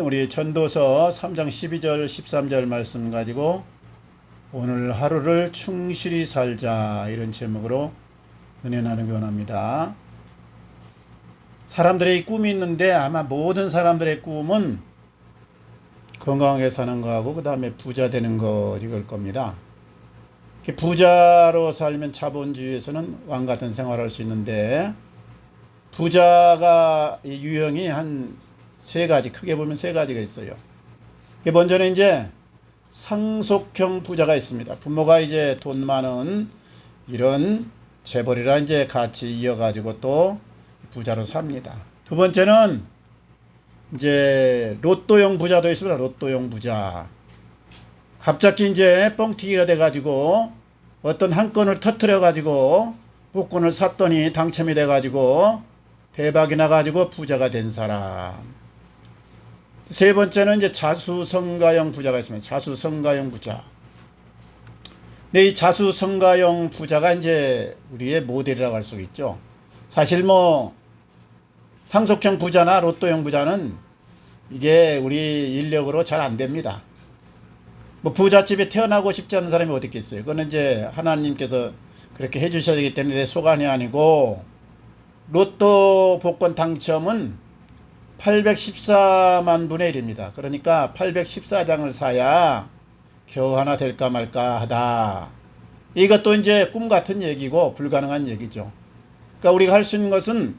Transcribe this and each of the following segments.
우리 전도서 3장 12절 13절 말씀 가지고 오늘 하루를 충실히 살자 이런 제목으로 은혜 나누기 원합니다. 사람들의 꿈이 있는데 아마 모든 사람들의 꿈은 건강하게 사는 거하고 그 다음에 부자 되는 거 이걸 겁니다. 부자로 살면 자본주의에서는 왕 같은 생활을 할 수 있는데 부자가 유형이 한 세 가지, 크게 보면 세 가지가 있어요. 먼저는 이제 상속형 부자가 있습니다. 부모가 이제 돈 많은 이런 재벌이라 이제 같이 이어가지고 또 부자로 삽니다. 두 번째는 이제 로또형 부자도 있습니다. 로또형 부자. 갑자기 이제 뻥튀기가 돼가지고 어떤 한 건을 터트려가지고 복권을 샀더니 당첨이 돼가지고 대박이 나가지고 부자가 된 사람. 세 번째는 이제 자수성가형 부자가 있습니다. 자수성가형 부자. 근데 이 자수성가형 부자가 이제 우리의 모델이라고 할 수 있죠. 사실 뭐 상속형 부자나 로또형 부자는 이게 우리 인력으로 잘 안 됩니다. 뭐 부잣집에 태어나고 싶지 않은 사람이 어디 있겠어요. 그거는 이제 하나님께서 그렇게 해주셔야 되기 때문에 내 소관이 아니고, 로또 복권 당첨은 814만 분의 1입니다. 그러니까 814장을 사야 겨우 하나 될까 말까 하다. 이것도 이제 꿈 같은 얘기고 불가능한 얘기죠. 그러니까 우리가 할 수 있는 것은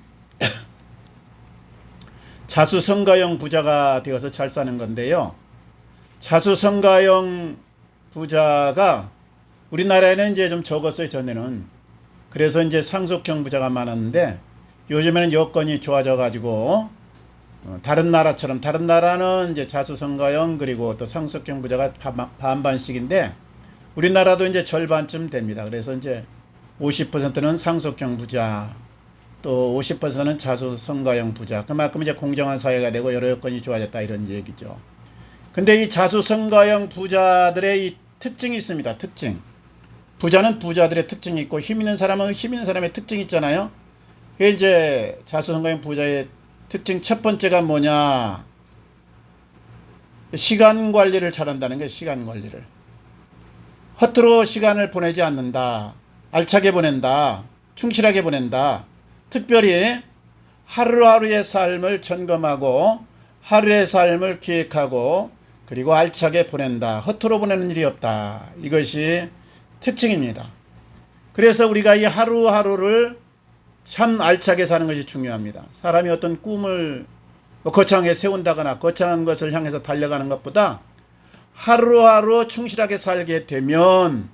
자수성가형 부자가 되어서 잘 사는 건데요. 자수성가형 부자가 우리나라에는 이제 좀 적었어요, 전에는. 그래서 이제 상속형 부자가 많았는데 요즘에는 여건이 좋아져 가지고 다른 나라처럼, 다른 나라는 이제 자수성가형 그리고 또 상속형 부자가 반반씩인데 우리나라도 이제 절반쯤 됩니다. 그래서 이제 50%는 상속형 부자, 또 50%는 자수성가형 부자. 그만큼 이제 공정한 사회가 되고 여러 여건이 좋아졌다 이런 얘기죠. 근데 이 자수성가형 부자들의 이 특징이 있습니다. 특징. 부자는 부자들의 특징이 있고 힘 있는 사람은 힘 있는 사람의 특징이 있잖아요. 그게 이제 자수성가형 부자의 특징 첫 번째가 뭐냐? 시간 관리를 잘한다는 거예요. 시간 관리를. 허투루 시간을 보내지 않는다. 알차게 보낸다. 충실하게 보낸다. 특별히 하루하루의 삶을 점검하고 하루의 삶을 기획하고 그리고 알차게 보낸다. 허투루 보내는 일이 없다. 이것이 특징입니다. 그래서 우리가 이 하루하루를 참 알차게 사는 것이 중요합니다. 사람이 어떤 꿈을 거창하게 세운다거나 거창한 것을 향해서 달려가는 것보다 하루하루 충실하게 살게 되면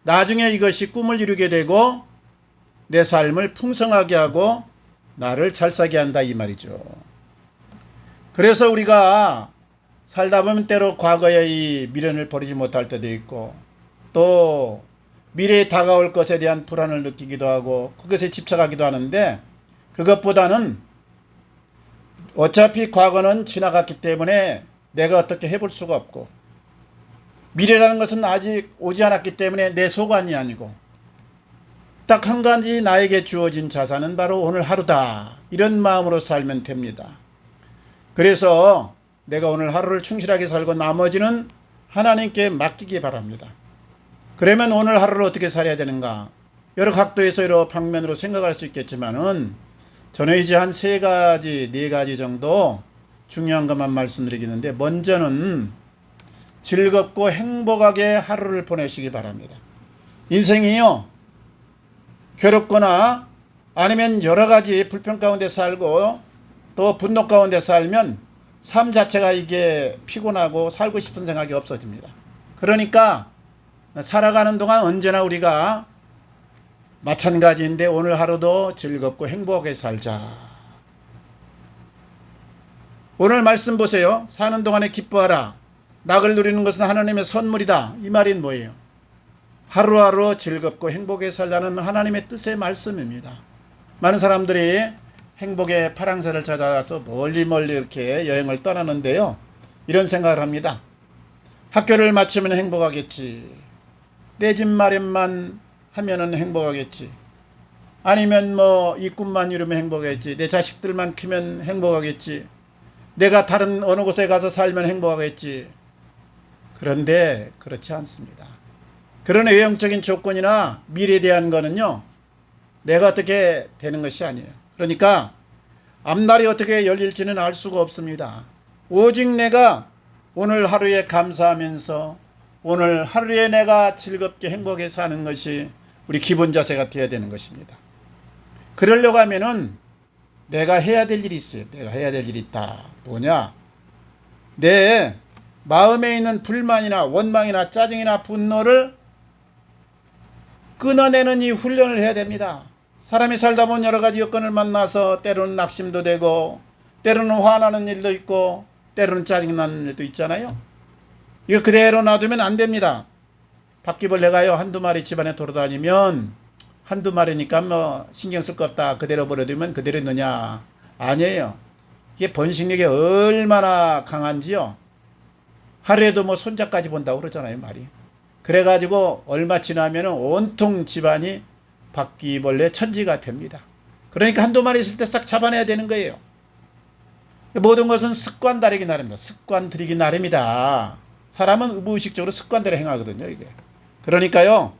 나중에 이것이 꿈을 이루게 되고 내 삶을 풍성하게 하고 나를 잘 사게 한다 이 말이죠. 그래서 우리가 살다 보면 때로 과거의 이 미련을 버리지 못할 때도 있고 또 미래에 다가올 것에 대한 불안을 느끼기도 하고 그것에 집착하기도 하는데, 그것보다는 어차피 과거는 지나갔기 때문에 내가 어떻게 해볼 수가 없고 미래라는 것은 아직 오지 않았기 때문에 내 소관이 아니고 딱 한 가지 나에게 주어진 자산은 바로 오늘 하루다. 이런 마음으로 살면 됩니다. 그래서 내가 오늘 하루를 충실하게 살고 나머지는 하나님께 맡기기 바랍니다. 그러면 오늘 하루를 어떻게 살아야 되는가? 여러 각도에서 여러 방면으로 생각할 수 있겠지만은 저는 이제 한 세 가지, 네 가지 정도 중요한 것만 말씀드리겠는데, 먼저는 즐겁고 행복하게 하루를 보내시기 바랍니다. 인생이요, 괴롭거나 아니면 여러 가지 불평 가운데 살고 또 분노 가운데 살면 삶 자체가 이게 피곤하고 살고 싶은 생각이 없어집니다. 그러니까 살아가는 동안 언제나 우리가 마찬가지인데 오늘 하루도 즐겁고 행복하게 살자. 오늘 말씀 보세요. 사는 동안에 기뻐하라. 낙을 누리는 것은 하나님의 선물이다. 이 말이 뭐예요? 하루하루 즐겁고 행복하게 살라는 하나님의 뜻의 말씀입니다. 많은 사람들이 행복의 파랑새를 찾아서 멀리 이렇게 여행을 떠나는데요. 이런 생각을 합니다. 학교를 마치면 행복하겠지. 내 집 마련만 하면은 행복하겠지. 아니면 뭐 이 꿈만 이루면 행복하겠지. 내 자식들만 크면 행복하겠지. 내가 다른 어느 곳에 가서 살면 행복하겠지. 그런데 그렇지 않습니다. 그런 외형적인 조건이나 미래에 대한 거는요, 내가 어떻게 되는 것이 아니에요. 그러니까 앞날이 어떻게 열릴지는 알 수가 없습니다. 오직 내가 오늘 하루에 감사하면서 오늘 하루에 내가 즐겁게 행복하게 사는 것이 우리 기본 자세가 되어야 되는 것입니다. 그러려고 하면은 내가 해야 될 일이 있어요. 내가 해야 될 일이 있다. 뭐냐? 내 마음에 있는 불만이나 원망이나 짜증이나 분노를 끊어내는 이 훈련을 해야 됩니다. 사람이 살다 보면 여러 가지 여건을 만나서 때로는 낙심도 되고 때로는 화나는 일도 있고 때로는 짜증나는 일도 있잖아요. 이거 그대로 놔두면 안 됩니다. 바퀴벌레가요 한두 마리 집안에 돌아다니면 한두 마리니까 뭐 신경 쓸 거 없다 그대로 버려두면 그대로 있느냐? 아니에요. 이게 번식력이 얼마나 강한지요. 하루에도 뭐 손자까지 본다고 그러잖아요 말이. 그래가지고 얼마 지나면 온통 집안이 바퀴벌레 천지가 됩니다. 그러니까 한두 마리 있을 때 싹 잡아내야 되는 거예요. 모든 것은 습관 들이기 나름이다. 습관 들이기 나름이다. 사람은 무의식적으로 습관대로 행하거든요 이게. 그러니까요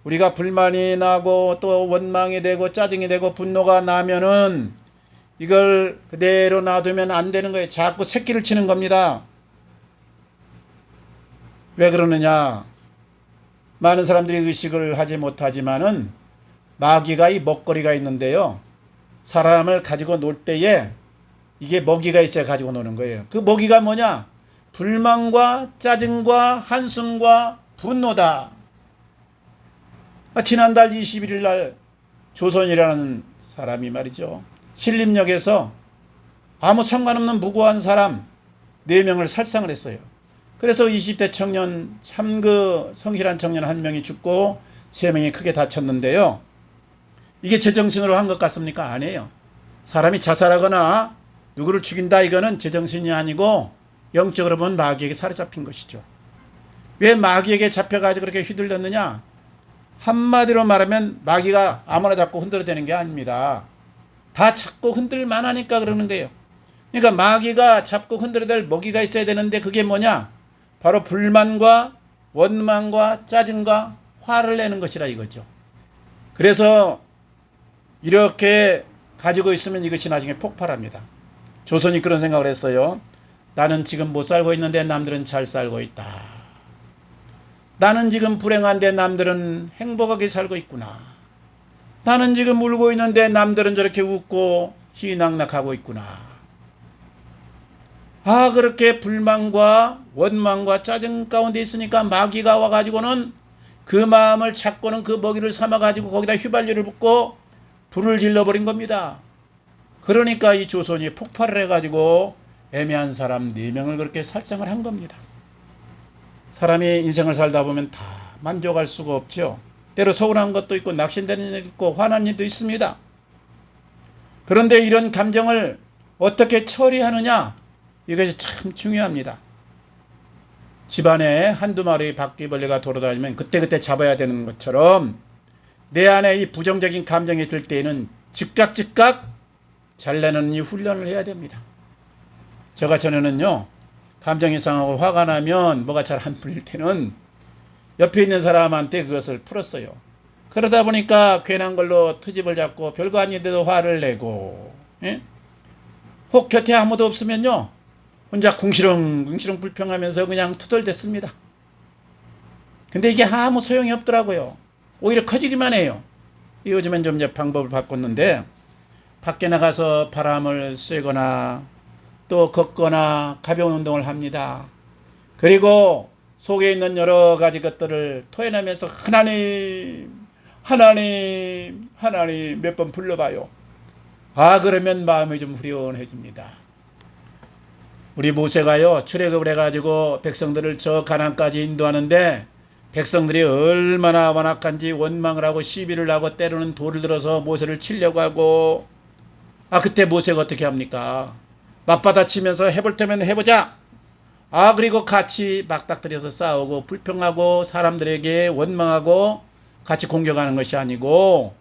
우리가 불만이 나고 또 원망이 되고 짜증이 되고 분노가 나면은 이걸 그대로 놔두면 안 되는 거예요. 자꾸 새끼를 치는 겁니다. 왜 그러느냐? 많은 사람들이 의식을 하지 못하지만은 마귀가 이 먹거리가 있는데요. 사람을 가지고 놀 때에 이게 먹이가 있어야 가지고 노는 거예요. 그 먹이가 뭐냐? 불만과 짜증과 한숨과 분노다. 지난달 21일 날 조선이라는 사람이 말이죠. 신림역에서 아무 상관없는 무고한 사람 4명을 살상을 했어요. 그래서 20대 청년 참 성실한 청년 1명이 죽고 3명이 크게 다쳤는데요. 이게 제정신으로 한 것 같습니까? 아니에요. 사람이 자살하거나 누구를 죽인다 이거는 제정신이 아니고 영적으로 보면 마귀에게 사로잡힌 것이죠. 왜 마귀에게 잡혀가지고 그렇게 휘둘렸느냐? 한마디로 말하면 마귀가 아무나 잡고 흔들어대는 게 아닙니다. 다 잡고 흔들만 하니까 그러는 거예요. 그러니까 마귀가 잡고 흔들어댈 먹이가 있어야 되는데 그게 뭐냐? 바로 불만과 원망과 짜증과 화를 내는 것이라 이거죠. 그래서 이렇게 가지고 있으면 이것이 나중에 폭발합니다. 조선이 그런 생각을 했어요. 나는 지금 못 살고 있는데 남들은 잘 살고 있다. 나는 지금 불행한데 남들은 행복하게 살고 있구나. 나는 지금 울고 있는데 남들은 저렇게 웃고 희낙낙하고 있구나. 아, 그렇게 불만과 원망과 짜증 가운데 있으니까 마귀가 와가지고는 그 마음을 찾고는 그 먹이를 삼아가지고 거기다 휘발유를 붓고 불을 질러버린 겁니다. 그러니까 이 조선이 폭발을 해가지고 애매한 사람 4명을 그렇게 살상을 한 겁니다. 사람이 인생을 살다 보면 다 만족할 수가 없죠. 때로 서운한 것도 있고 낙심되는 일도 있고 화난 일도 있습니다. 그런데 이런 감정을 어떻게 처리하느냐? 이것이 참 중요합니다. 집안에 한두 마리 바퀴벌레가 돌아다니면 그때그때 잡아야 되는 것처럼 내 안에 이 부정적인 감정이 들 때에는 즉각 잘내는 이 훈련을 해야 됩니다. 제가 전에는요. 감정이 상하고 화가 나면 뭐가 잘 안 풀릴 때는 옆에 있는 사람한테 그것을 풀었어요. 그러다 보니까 괜한 걸로 트집을 잡고 별거 아닌데도 화를 내고 혹 곁에 아무도 없으면요. 혼자 궁시렁 불평하면서 그냥 투덜댔습니다. 근데 이게 아무 소용이 없더라고요. 오히려 커지기만 해요. 요즘엔 좀 이제 방법을 바꿨는데 밖에 나가서 바람을 쐬거나 또 걷거나 가벼운 운동을 합니다. 그리고 속에 있는 여러 가지 것들을 토해내면서 하나님 몇 번 불러봐요. 아, 그러면 마음이 좀 후련해집니다. 우리 모세가요 출애굽을 해가지고 백성들을 저 가나안까지 인도하는데 백성들이 얼마나 완악한지 원망을 하고 시비를 하고 때로는 돌을 들어서 모세를 치려고 하고 그때 모세가 어떻게 합니까? 맞받아치면서 해볼 테면 해보자. 그리고 같이 막닥뜨려서 싸우고 불평하고 사람들에게 원망하고 같이 공격하는 것이 아니고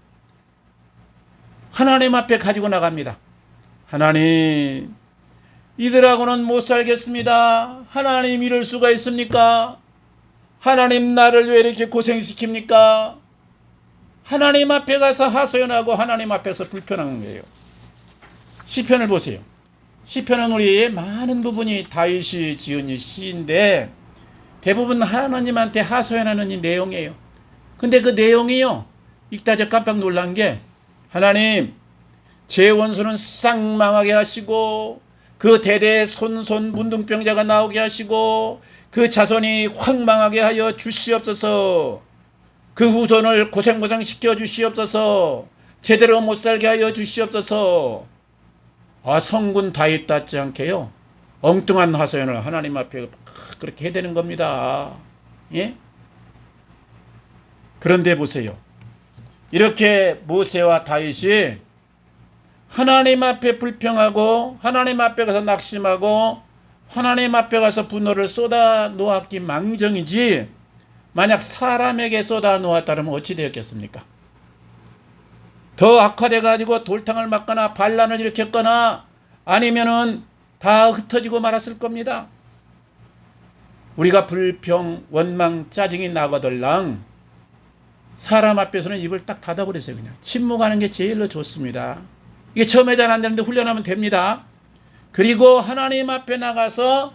하나님 앞에 가지고 나갑니다. 하나님, 이들하고는 못 살겠습니다. 하나님 이럴 수가 있습니까? 하나님 나를 왜 이렇게 고생시킵니까? 하나님 앞에 가서 하소연하고 하나님 앞에서 불편한 거예요. 시편을 보세요. 시편은 우리의 많은 부분이 다윗이 지은 이 시인데 대부분 하나님한테 하소연하는 이 내용이에요. 근데 그 내용이요, 읽다 저 깜빡 놀란 게, 하나님 제 원수는 싹 망하게 하시고 그 대대에 손손 문둥병자가 나오게 하시고 그 자손이 확 망하게 하여 주시옵소서. 그 후손을 고생고생 시켜 주시옵소서. 제대로 못 살게 하여 주시옵소서. 성군 다윗답지 않게요, 엉뚱한 하소연을 하나님 앞에 그렇게 해야 되는 겁니다. 예? 그런데 보세요. 이렇게 모세와 다윗이 하나님 앞에 불평하고 하나님 앞에 가서 낙심하고 하나님 앞에 가서 분노를 쏟아 놓았기 망정이지, 만약 사람에게 쏟아 놓았다면 어찌 되었겠습니까? 더 악화돼 가지고 돌탕을 맞거나 반란을 일으켰거나 아니면은 다 흩어지고 말았을 겁니다. 우리가 불평, 원망, 짜증이 나거들랑 사람 앞에서는 입을 딱 닫아버리세요. 그냥 침묵하는 게 제일로 좋습니다. 이게 처음에 잘 안 되는데 훈련하면 됩니다. 그리고 하나님 앞에 나가서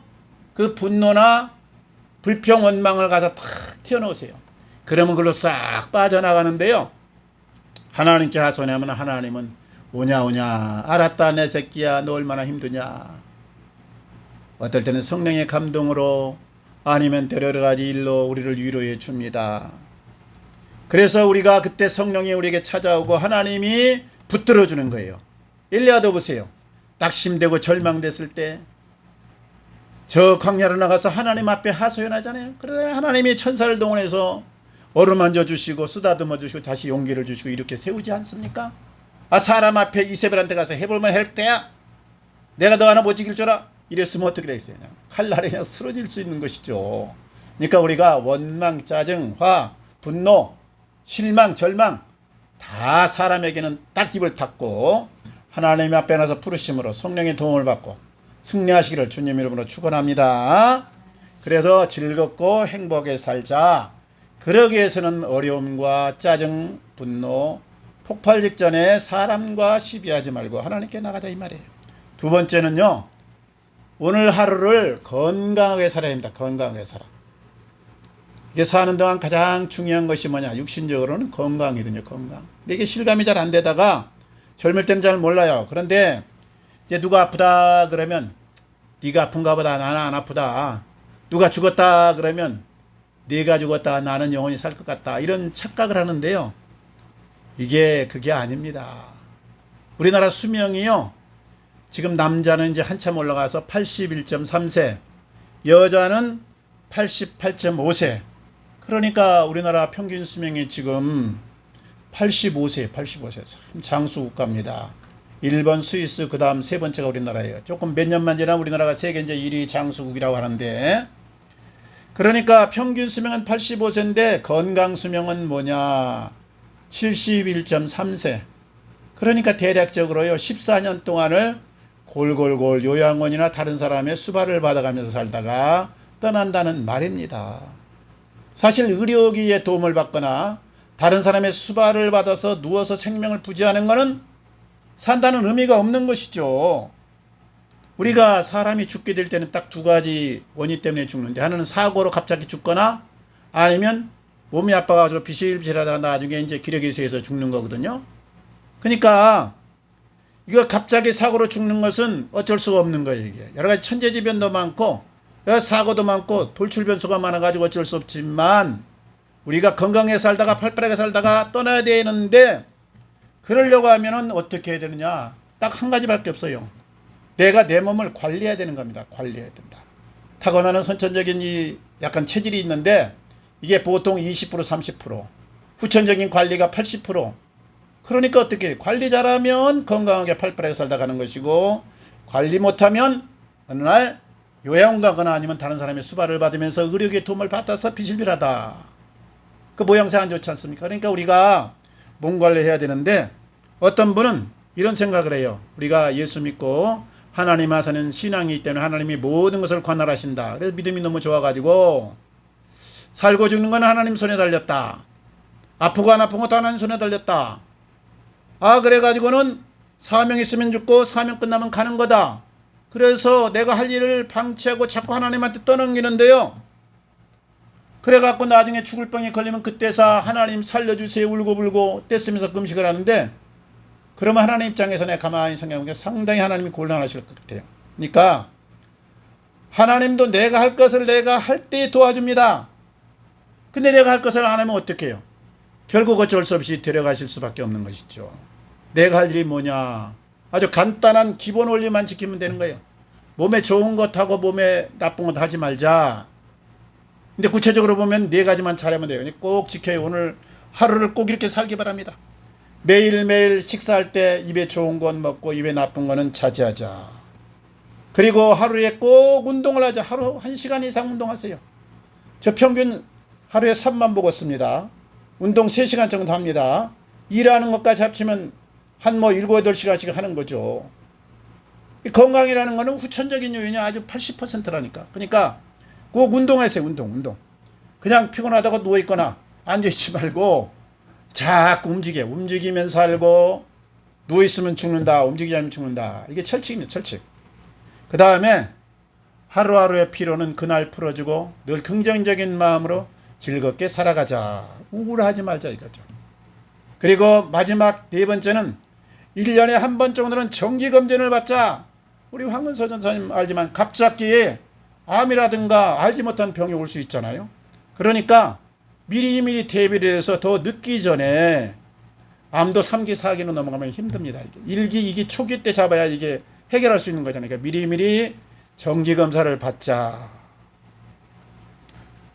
그 분노나 불평, 원망을 가서 탁 튀어놓으세요. 그러면 그걸로 싹 빠져나가는데요, 하나님께 하소연하면 하나님은 오냐 알았다 내 새끼야 너 얼마나 힘드냐. 어떨 때는 성령의 감동으로 아니면 여러 가지 일로 우리를 위로해 줍니다. 그래서 우리가 그때 성령이 우리에게 찾아오고 하나님이 붙들어 주는 거예요. 엘리야도 보세요. 낙심되고 절망됐을 때 저 광야로 나가서 하나님 앞에 하소연하잖아요. 그래 하나님이 천사를 동원해서 어루만져 주시고 쓰다듬어 주시고 다시 용기를 주시고 이렇게 세우지 않습니까? 사람 앞에 이세벨한테 가서 해볼만 할 때야 내가 너 하나 못 이길 줄 알아? 이랬으면 어떻게 되겠어요? 칼날에 그냥 쓰러질 수 있는 것이죠. 그러니까 우리가 원망, 짜증, 화, 분노, 실망, 절망 다 사람에게는 딱 입을 닫고 하나님 앞에 나서 부르심으로 성령의 도움을 받고 승리하시기를 주님 이름으로 축원합니다. 그래서 즐겁고 행복하게 살자. 그러기 위해서는 어려움과 짜증, 분노, 폭발 직전에 사람과 시비하지 말고 하나님께 나가자 이 말이에요. 두 번째는요, 오늘 하루를 건강하게 살아야 합니다. 건강하게 살아. 이게 사는 동안 가장 중요한 것이 뭐냐? 육신적으로는 건강이거든요. 건강. 근데 이게 실감이 잘 안 되다가 젊을 때는 잘 몰라요. 그런데 이제 누가 아프다 그러면 네가 아픈가 보다 나는 안 아프다. 누가 죽었다 그러면 네가 죽었다 나는 영원히 살 것 같다. 이런 착각을 하는데요, 이게 그게 아닙니다. 우리나라 수명이요, 지금 남자는 이제 한참 올라가서 81.3세, 여자는 88.5세. 그러니까 우리나라 평균 수명이 지금 85세. 참 장수 국가입니다. 일본, 스위스, 그 다음 세 번째가 우리나라예요. 조금 몇 년만 지나면 우리나라가 세계 이제 1위 장수국이라고 하는데, 그러니까 평균 수명은 85세인데 건강 수명은 뭐냐? 71.3세. 그러니까 대략적으로요 14년 동안을 골골골 요양원이나 다른 사람의 수발을 받아가면서 살다가 떠난다는 말입니다. 사실 의료기의 도움을 받거나 다른 사람의 수발을 받아서 누워서 생명을 부지하는 것은 산다는 의미가 없는 것이죠. 우리가 사람이 죽게 될 때는 딱 두 가지 원인 때문에 죽는데, 하나는 사고로 갑자기 죽거나 아니면 몸이 아파가지고 비실비실하다가 나중에 이제 기력이 세서 죽는 거거든요. 그러니까 이거 갑자기 사고로 죽는 것은 어쩔 수가 없는 거예요. 이게 여러 가지 천재지변도 많고 사고도 많고 돌출 변수가 많아가지고 어쩔 수 없지만, 우리가 건강하게 살다가 팔팔하게 살다가 떠나야 되는데, 그러려고 하면은 어떻게 해야 되느냐? 딱 한 가지밖에 없어요. 내가 내 몸을 관리해야 되는 겁니다. 관리해야 된다. 타고나는 선천적인 이 약간 체질이 있는데 이게 보통 20% 30%, 후천적인 관리가 80%. 그러니까 어떻게 관리 잘하면 건강하게 팔팔하게 살다 가는 것이고, 관리 못하면 어느 날 요양원 가거나 아니면 다른 사람의 수발을 받으면서 의료기의 도움을 받아서 비실비하다. 그 모양새 안 좋지 않습니까? 그러니까 우리가 몸 관리해야 되는데, 어떤 분은 이런 생각을 해요. 우리가 예수 믿고 하나님 하서는 신앙이기 때문에 하나님이 모든 것을 관할하신다. 그래서 믿음이 너무 좋아가지고 살고 죽는 건 하나님 손에 달렸다. 아프고 안 아픈 것도 하나님 손에 달렸다. 그래가지고는 사명 있으면 죽고 사명 끝나면 가는 거다. 그래서 내가 할 일을 방치하고 자꾸 하나님한테 떠넘기는데요. 그래갖고 나중에 죽을 병에 걸리면 그때서 하나님 살려주세요 울고불고 떼쓰면서 금식을 하는데, 그러면 하나님 입장에서 내가 가만히 생각해보면 상당히 하나님이 곤란하실 것 같아요. 그러니까 하나님도 내가 할 것을 내가 할 때 도와줍니다. 근데 내가 할 것을 안 하면 어떻게 해요? 결국 어쩔 수 없이 데려가실 수밖에 없는 것이죠. 내가 할 일이 뭐냐? 아주 간단한 기본 원리만 지키면 되는 거예요. 몸에 좋은 것하고 몸에 나쁜 것 하지 말자. 근데 구체적으로 보면 네 가지만 잘하면 돼요. 꼭 지켜요. 오늘 하루를 꼭 이렇게 살기 바랍니다. 매일매일 식사할 때 입에 좋은 건 먹고 입에 나쁜 거는 자제하자. 그리고 하루에 꼭 운동을 하자. 하루 1시간 이상 운동하세요. 저 평균 하루에 3만 보고 씁니다. 운동 3시간 정도 합니다. 일하는 것까지 합치면 한 7, 8시간씩 하는 거죠. 건강이라는 거는 후천적인 요인이 아주 80%라니까. 그러니까 꼭 운동하세요. 운동. 그냥 피곤하다고 누워있거나 앉아있지 말고 자꾸 움직여. 움직이면 살고 누워있으면 죽는다. 움직이지 않으면 죽는다. 이게 철칙입니다. 철칙. 그 다음에 하루하루의 피로는 그날 풀어주고 늘 긍정적인 마음으로 즐겁게 살아가자. 우울하지 말자 이거죠. 그리고 마지막 4번째는 1년에 한 번 정도는 정기검진을 받자. 우리 황은서 전사님 알지만 갑작기에 암이라든가 알지 못한 병이 올 수 있잖아요. 그러니까 미리미리 대비를 해서 더 늦기 전에, 암도 3기, 4기로 넘어가면 힘듭니다. 이게 1기, 2기 초기 때 잡아야 이게 해결할 수 있는 거잖아요. 그러니까 미리미리 정기검사를 받자.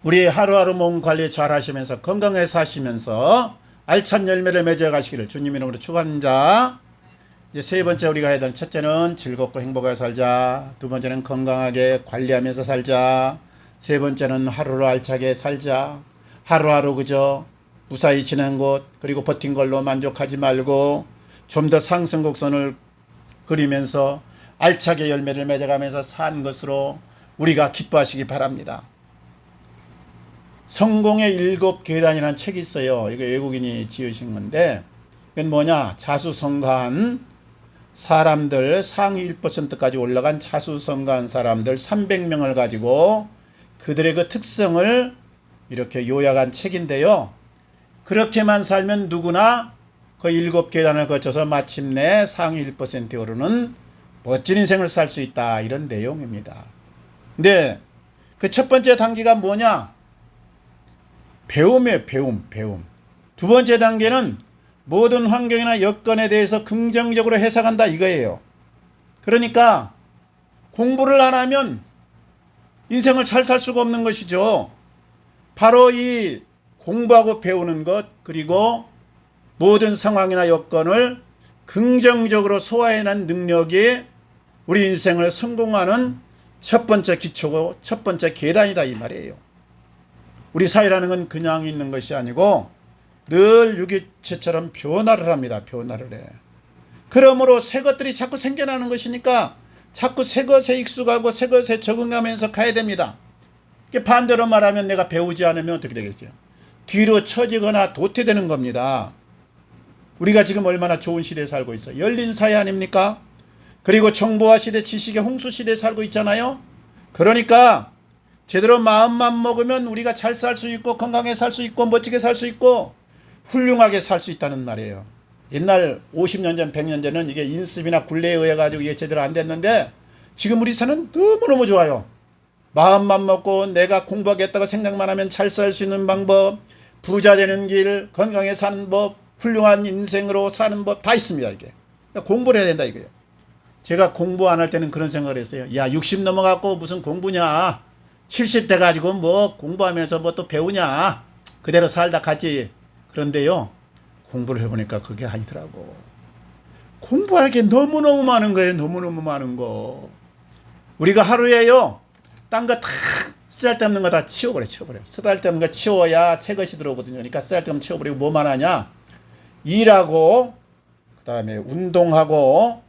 우리 하루하루 몸 관리 잘 하시면서 건강하게 사시면서 알찬 열매를 맺어 가시기를 주님 이름으로 축원합니다. 이제 3번째 우리가 해야 되는, 첫째는 즐겁고 행복하게 살자. 2번째는 건강하게 관리하면서 살자. 3번째는 하루를 알차게 살자. 하루하루 그저 무사히 지낸 것, 그리고 버틴 걸로 만족하지 말고 좀 더 상승 곡선을 그리면서 알차게 열매를 맺어가면서 산 것으로 우리가 기뻐하시기 바랍니다. 성공의 7계단이라는 책이 있어요. 이거 외국인이 지으신 건데, 이건 뭐냐? 자수성가한 사람들, 상위 1%까지 올라간 자수성가한 사람들 300명을 가지고 그들의 그 특성을 이렇게 요약한 책인데요. 그렇게만 살면 누구나 그 7계단을 거쳐서 마침내 상위 1%에 오르는 멋진 인생을 살 수 있다. 이런 내용입니다. 근데 그 첫 번째 단계가 뭐냐? 배움이에요. 배움. 2번째 단계는 모든 환경이나 여건에 대해서 긍정적으로 해석한다 이거예요. 그러니까 공부를 안 하면 인생을 잘 살 수가 없는 것이죠. 바로 이 공부하고 배우는 것, 그리고 모든 상황이나 여건을 긍정적으로 소화해낸 능력이 우리 인생을 성공하는 첫 번째 기초고 첫 번째 계단이다 이 말이에요. 우리 사회라는 건 그냥 있는 것이 아니고 늘 유기체처럼 변화를 합니다. 변화를 해. 그러므로 새 것들이 자꾸 생겨나는 것이니까 자꾸 새 것에 익숙하고 새 것에 적응하면서 가야 됩니다. 반대로 말하면 내가 배우지 않으면 어떻게 되겠어요? 뒤로 처지거나 도태되는 겁니다. 우리가 지금 얼마나 좋은 시대에 살고 있어요. 열린 사회 아닙니까? 그리고 정보화 시대, 지식의 홍수 시대에 살고 있잖아요. 그러니까 제대로 마음만 먹으면 우리가 잘 살 수 있고 건강하게 살 수 있고 멋지게 살 수 있고 훌륭하게 살 수 있다는 말이에요. 옛날 50년 전 100년 전은 이게 인습이나 굴레에 의해 가지고 이게 제대로 안 됐는데 지금 우리 사는 너무너무 좋아요. 마음만 먹고 내가 공부하겠다고 생각만 하면 잘 살 수 있는 방법, 부자 되는 길, 건강하게 사는 법, 훌륭한 인생으로 사는 법 다 있습니다. 이게 공부를 해야 된다 이거예요. 제가 공부 안 할 때는 그런 생각을 했어요. 야 60 넘어갖고 무슨 공부냐, 70대 가지고 뭐 공부하면서 뭐 또 배우냐, 그대로 살다 갔지. 그런데요 공부를 해보니까 그게 아니더라고. 공부할 게 너무너무 많은 거예요. 너무너무 많은 거. 우리가 하루에요 딴 거 다 쓸데없는 거 다 치워버려. 쓸데없는 거 치워야 새 것이 들어오거든요. 그러니까 쓸데없는 거 치워버리고 뭐만 하냐, 일하고 그 다음에 운동하고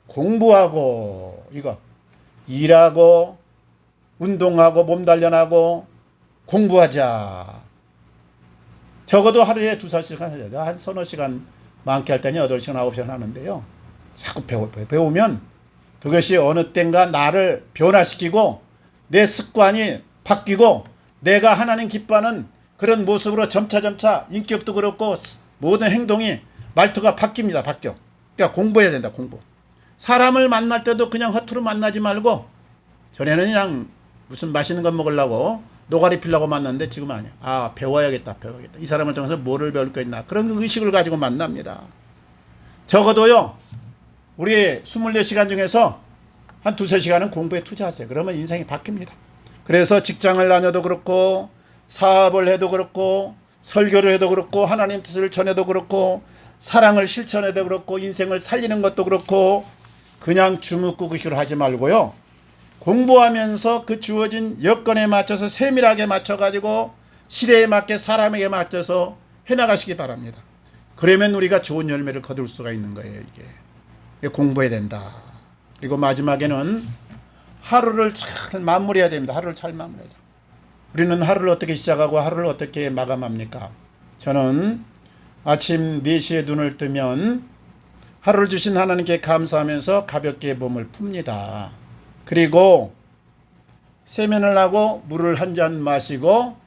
공부하고 이거 일하고 운동하고 몸 단련하고 공부하자. 적어도 하루에 2~4시간 하자. 한 서너 시간 많게 할 때는 8시간 9시간 하는데요. 자꾸 배우면 그것이 어느 땐가 나를 변화시키고 내 습관이 바뀌고 내가 하나님 기뻐하는 그런 모습으로 점차 인격도 그렇고 모든 행동이 말투가 바뀝니다. 바뀌어. 그러니까 공부해야 된다. 공부. 사람을 만날 때도 그냥 허투루 만나지 말고 전에는 그냥 무슨 맛있는 거 먹으려고 노가리 피려고 만났는데 지금은 아니야. 아, 배워야겠다. 이 사람을 통해서 뭐를 배울 거 있나. 그런 의식을 가지고 만납니다. 적어도요. 우리 24시간 중에서 한 2~3시간은 공부에 투자하세요. 그러면 인생이 바뀝니다. 그래서 직장을 다녀도 그렇고 사업을 해도 그렇고 설교를 해도 그렇고 하나님 뜻을 전해도 그렇고 사랑을 실천해도 그렇고 인생을 살리는 것도 그렇고 그냥 주묵구구식으로 하지 말고요. 공부하면서 그 주어진 여건에 맞춰서 세밀하게 맞춰가지고 시대에 맞게 사람에게 맞춰서 해나가시기 바랍니다. 그러면 우리가 좋은 열매를 거둘 수가 있는 거예요. 이게 공부해야 된다. 그리고 마지막에는 하루를 잘 마무리해야 됩니다. 하루를 잘 마무리해야 돼요. 우리는 하루를 어떻게 시작하고 하루를 어떻게 마감합니까? 저는 아침 4시에 눈을 뜨면 하루를 주신 하나님께 감사하면서 가볍게 몸을 풉니다. 그리고 세면을 하고 물을 한 잔 마시고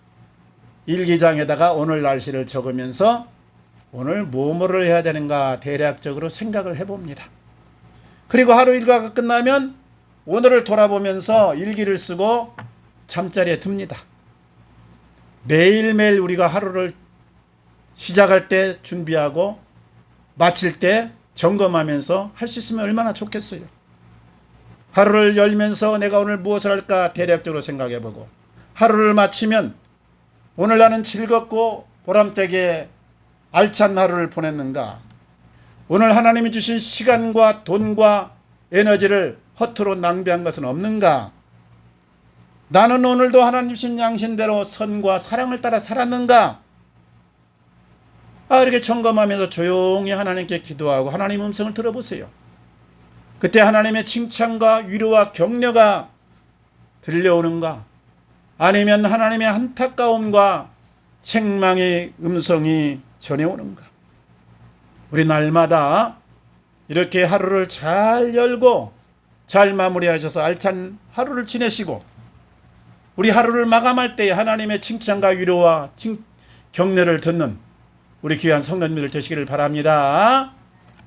일기장에다가 오늘 날씨를 적으면서 오늘 뭐를 해야 되는가 대략적으로 생각을 해봅니다. 그리고 하루 일과가 끝나면 오늘을 돌아보면서 일기를 쓰고 잠자리에 듭니다. 매일매일 우리가 하루를 시작할 때 준비하고 마칠 때 점검하면서 할 수 있으면 얼마나 좋겠어요. 하루를 열면서 내가 오늘 무엇을 할까 대략적으로 생각해보고 하루를 마치면 오늘 나는 즐겁고 보람되게 알찬 하루를 보냈는가, 오늘 하나님이 주신 시간과 돈과 에너지를 허투루 낭비한 것은 없는가, 나는 오늘도 하나님 주신 양심대로 선과 사랑을 따라 살았는가. 이렇게 점검하면서 조용히 하나님께 기도하고 하나님 음성을 들어보세요. 그때 하나님의 칭찬과 위로와 격려가 들려오는가, 아니면 하나님의 안타까움과 책망의 음성이 전해오는가. 우리 날마다 이렇게 하루를 잘 열고 잘 마무리하셔서 알찬 하루를 지내시고 우리 하루를 마감할 때 하나님의 칭찬과 위로와 격려를 듣는 우리 귀한 성도님들 되시기를 바랍니다.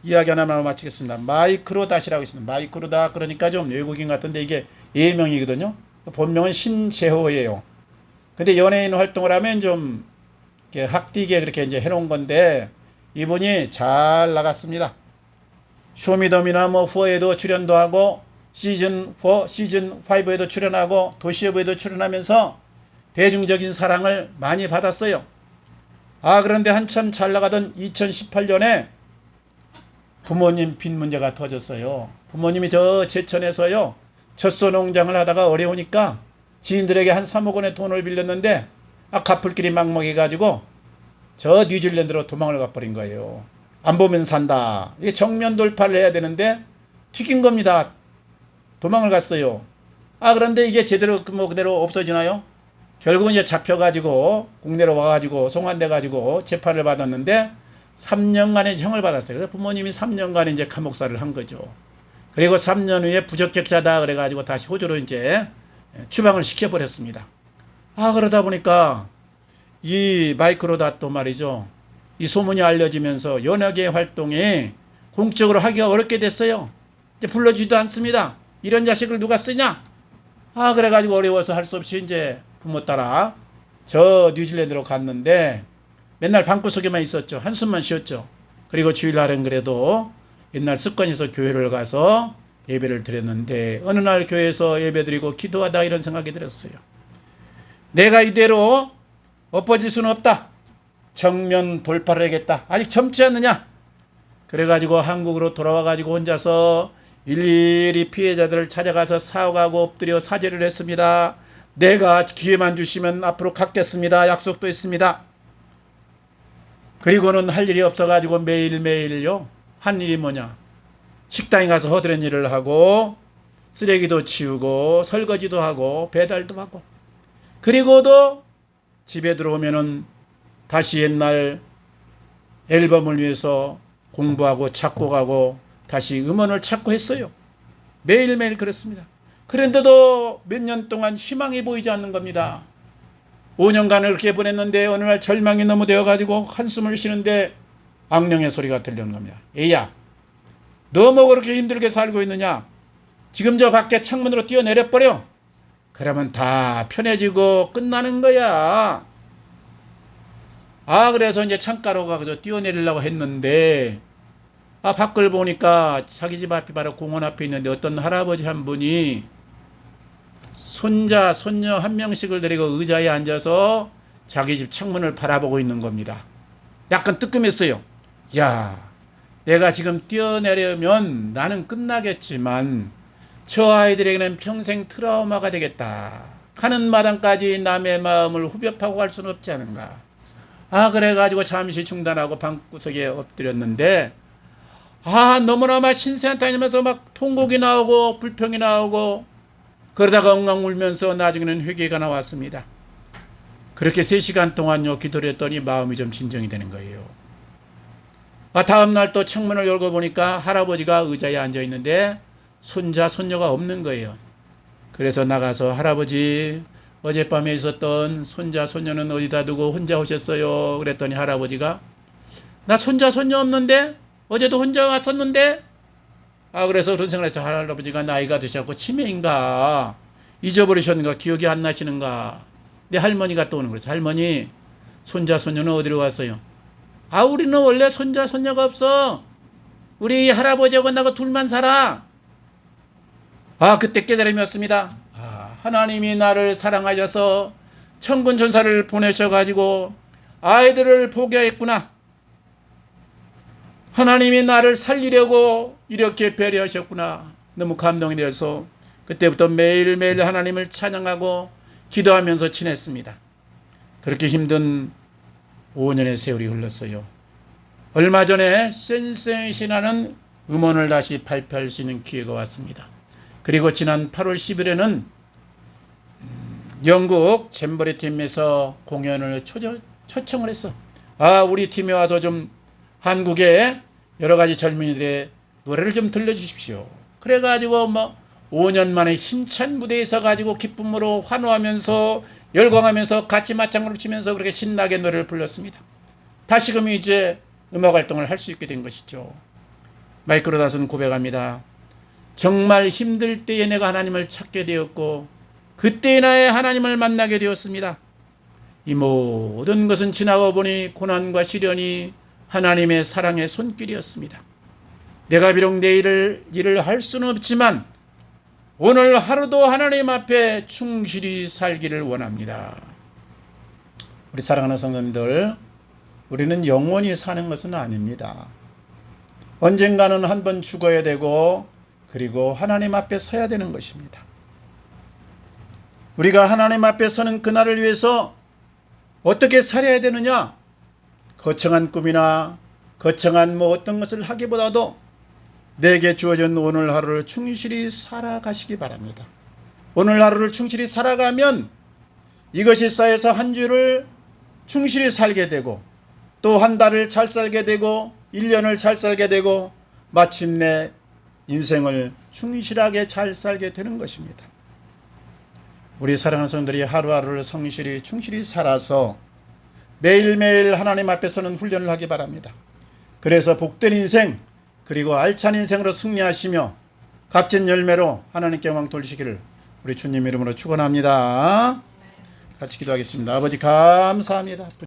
이야기 하나만 마치겠습니다. 마이크로닷이라고 있습니다. 마이크로닷 그러니까 좀 외국인 같은데 이게 예명이거든요. 본명은 신재호예요. 근데 연예인 활동을 하면 좀 학디게 그렇게 이제 해놓은 건데 이분이 잘 나갔습니다. 쇼미더미나 4에도 출연도 하고 시즌 4, 시즌 5에도 출연하고 도시여부에도 출연하면서 대중적인 사랑을 많이 받았어요. 그런데 한참 잘 나가던 2018년에 부모님 빚 문제가 터졌어요. 부모님이 저 제천에서요 젖소 농장을 하다가 어려우니까 지인들에게 한 3억 원의 돈을 빌렸는데 갚을 길이 막막해가지고 저 뉴질랜드로 도망을 가버린 거예요. 안 보면 산다. 이게 정면 돌파를 해야 되는데 튀긴 겁니다. 도망을 갔어요. 그런데 이게 제대로 그대로 없어지나요? 결국은 이제 잡혀가지고 국내로 와가지고 송환돼가지고 재판을 받았는데 3년간의 형을 받았어요. 그래서 부모님이 3년간 이제 감옥살이를 한 거죠. 그리고 3년 후에 부적격자다 그래가지고 다시 호주로 이제 추방을 시켜버렸습니다. 그러다 보니까 이 마이크로닷도 말이죠. 이 소문이 알려지면서 연예계 활동에 공적으로 하기가 어렵게 됐어요. 이제 불러주지도 않습니다. 이런 자식을 누가 쓰냐? 그래가지고 어려워서 할 수 없이 이제 부모 따라 저 뉴질랜드로 갔는데 맨날 방구석에만 있었죠. 한숨만 쉬었죠. 그리고 주일날은 그래도 옛날 습관에서 교회를 가서 예배를 드렸는데 어느 날 교회에서 예배 드리고 기도하다 이런 생각이 들었어요. 내가 이대로 엎어질 수는 없다. 정면 돌파를 하겠다. 아직 젊지 않느냐? 그래가지고 한국으로 돌아와가지고 혼자서 일일이 피해자들을 찾아가서 사과하고 엎드려 사죄를 했습니다. 내가 기회만 주시면 앞으로 갚겠습니다. 약속도 했습니다. 그리고는 할 일이 없어가지고 매일매일요. 한 일이 뭐냐? 식당에 가서 허드렛 일을 하고 쓰레기도 치우고 설거지도 하고 배달도 하고 그리고도 집에 들어오면은 다시 옛날 앨범을 위해서 공부하고 작곡하고 다시 음원을 찾고 했어요. 매일매일 그렇습니다. 그런데도 몇 년 동안 희망이 보이지 않는 겁니다. 5년간을 그렇게 보냈는데 어느 날 절망이 너무 되어가지고 한숨을 쉬는데 악령의 소리가 들려오는 겁니다. 에이야, 너 뭐 그렇게 힘들게 살고 있느냐? 지금 저 밖에 창문으로 뛰어내려버려. 그러면 다 편해지고 끝나는 거야. 그래서 이제 창가로 가서 뛰어내리려고 했는데 밖을 보니까 자기 집 앞이 바로 공원 앞에 있는데 어떤 할아버지 한 분이 손자, 손녀 한 명씩을 데리고 의자에 앉아서 자기 집 창문을 바라보고 있는 겁니다. 약간 뜨끔했어요. 야, 내가 지금 뛰어내려면 나는 끝나겠지만 저 아이들에게는 평생 트라우마가 되겠다. 가는 마당까지 남의 마음을 후벼파고 갈 수는 없지 않은가. 그래가지고 잠시 중단하고 방구석에 엎드렸는데 너무나 막 신세한 다니면서 막 통곡이 나오고 불평이 나오고 그러다가 엉엉 울면서 나중에는 회개가 나왔습니다. 그렇게 3시간 동안요 기도를 했더니 마음이 좀 진정이 되는 거예요. 다음날 또 창문을 열고 보니까 할아버지가 의자에 앉아 있는데 손자 손녀가 없는 거예요. 그래서 나가서 할아버지 어젯밤에 있었던 손자 손녀는 어디다 두고 혼자 오셨어요? 그랬더니 할아버지가 나 손자 손녀 없는데 어제도 혼자 왔었는데 그래서 그런 생각을 해서 할아버지가 나이가 드셨고 치매인가 잊어버리셨는가 기억이 안 나시는가. 내 할머니가 또 오는 거죠. 할머니 손자 손녀는 어디로 갔어요? 우리는 원래 손자 손녀가 없어. 우리 할아버지하고 나하고 둘만 살아. 그때 깨달음이었습니다. 하나님이 나를 사랑하셔서 천군 천사를 보내셔가지고 아이들을 보게 했구나. 하나님이 나를 살리려고 이렇게 배려하셨구나. 너무 감동이 되어서 그때부터 매일매일 하나님을 찬양하고 기도하면서 지냈습니다. 그렇게 힘든 5년의 세월이 흘렀어요. 얼마 전에 센세이션이라는 음원을 다시 발표할 수 있는 기회가 왔습니다. 그리고 지난 8월 10일에는 영국 잼버리 팀에서 공연을 초청을 했어. 우리 팀에 와서 좀 한국의 여러 가지 젊은이들의 노래를 좀 들려주십시오. 그래가지고 5년 만에 힘찬 무대에 서가지고 기쁨으로 환호하면서 열광하면서 같이 맞장구를 치면서 그렇게 신나게 노래를 불렀습니다. 다시금 이제 음악 활동을 할 수 있게 된 것이죠. 마이크로 다스는 고백합니다. 정말 힘들 때에 내가 하나님을 찾게 되었고 그때에 나의 하나님을 만나게 되었습니다. 이 모든 것은 지나고 보니 고난과 시련이 하나님의 사랑의 손길이었습니다. 내가 비록 내일 일을 할 수는 없지만 오늘 하루도 하나님 앞에 충실히 살기를 원합니다. 우리 사랑하는 성도님들, 우리는 영원히 사는 것은 아닙니다. 언젠가는 한번 죽어야 되고 그리고 하나님 앞에 서야 되는 것입니다. 우리가 하나님 앞에 서는 그날을 위해서 어떻게 살아야 되느냐? 거창한 꿈이나 거창한 어떤 것을 하기보다도 내게 주어진 오늘 하루를 충실히 살아가시기 바랍니다. 오늘 하루를 충실히 살아가면 이것이 쌓여서 한 주를 충실히 살게 되고 또 한 달을 잘 살게 되고 1년을 잘 살게 되고 마침내 인생을 충실하게 잘 살게 되는 것입니다. 우리 사랑하는 성도들이 하루하루를 성실히 충실히 살아서 매일매일 하나님 앞에 서는 훈련을 하기 바랍니다. 그래서 복된 인생 그리고 알찬 인생으로 승리하시며 값진 열매로 하나님께 영광 돌리시기를 우리 주님 이름으로 축원합니다. 같이 기도하겠습니다. 아버지 감사합니다.